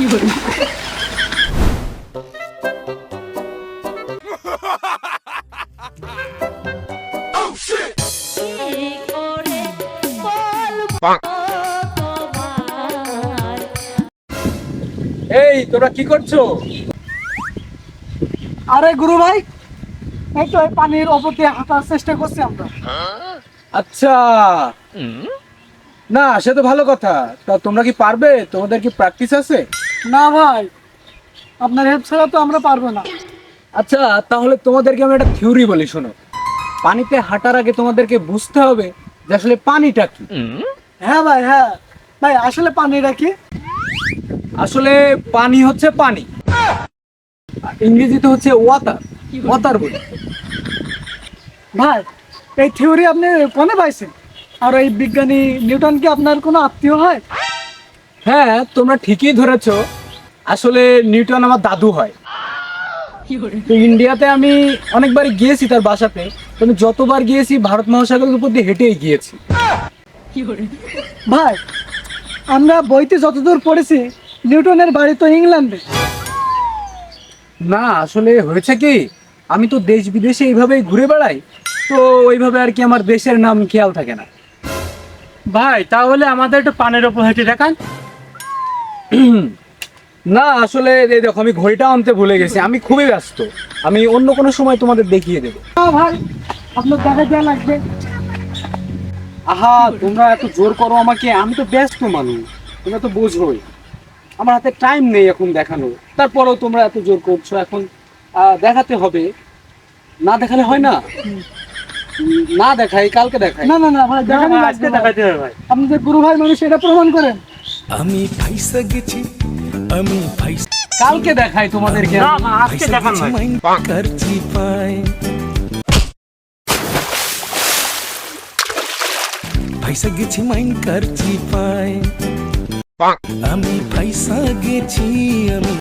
এই তোরা কি করছো? আরে গুরু ভাই, এই তো এই পানির ওপর দিয়ে হাঁটার চেষ্টা করছি আমরা। আচ্ছা, না সে তো ভালো কথা। তা তোমরা কি পারবে? তোমাদের কি প্র্যাকটিস আছে? না ভাই, আপনার হেল্প ছাড়া তো আমরা পারবো না। আচ্ছা, তাহলে তোমাদেরকে আমি একটা থিওরি বলি, শোনো। পানিতে হাঁটার আগে তোমাদেরকে বুঝতে হবে যে আসলে পানিটা কি। হ্যাঁ ভাই, হ্যাঁ ভাই, আসলে পানিটা কি? আসলে পানি হচ্ছে পানি, ইংরেজিতে হচ্ছে ওয়াটার। ওয়াটার বলি। ভাই, এই থিওরি আপনি কোনে পাইছেন? আর এই বিজ্ঞানী নিউটন কি আপনার কোনো আত্মীয় হয়? হ্যাঁ, তোমরা ঠিকই ধরেছো। আসলে নিউটন আমার দাদু হয়। তো ইন্ডিয়াতে আমি অনেকবার গিয়েছি তার বাসাতে। আমি যতবার গিয়েছি ভারত মহাসাগরের উপর দিয়ে হেঁটেই গিয়েছি। ভাই, আমরা বইতে যতদূর পড়েছি নিউটনের বাড়ি তো ইংল্যান্ডে। না, আসলে হয়েছে কি, আমি তো দেশ বিদেশে এইভাবেই ঘুরে বেড়াই, তো ওইভাবে আর কি আমার দেশের নাম খেয়াল থাকে না। ভাই তাহলে আমাদের একটু পানির ওপর হেঁটে দেখান। না, আসলে এই দেখো, আমি ঘড়িটা আনতে ভুলে গেছি, আমি খুবই ব্যস্ত। আমি অন্য কোনো সময় তোমাদের দেখিয়ে দেবো। না ভাই, আপনার দেখা দেওয়া লাগবে। আহা, তোমরা এত জোর করো আমাকে, আমি তো ব্যস্ত মানুষ, তোমরা তো বোঝোই। আমার হাতে টাইম নেই এখন দেখানো, তারপরেও তোমরা এত জোর করছো। এখন দেখাতে হবে, না দেখালে হয় না। না দেখাই, কালকে দেখাই। না না না ভাই, দেখানো না, লাগবে আজকে ভাই। দেখাতে হবে ভাই। আপনি যে গুরু ভাই মানুষ এটা প্রমাণ করেন। আমি ফাইসা গেছি, আমি ফাইসা কালকে দেখাই তোমাদেরকে। না না, আজকে দেখান গেছি ভাই। মাইন করছি পায়, ফাইসা গেছি মাইন করছি পায়, আমি ফাইসা গেছি, আমি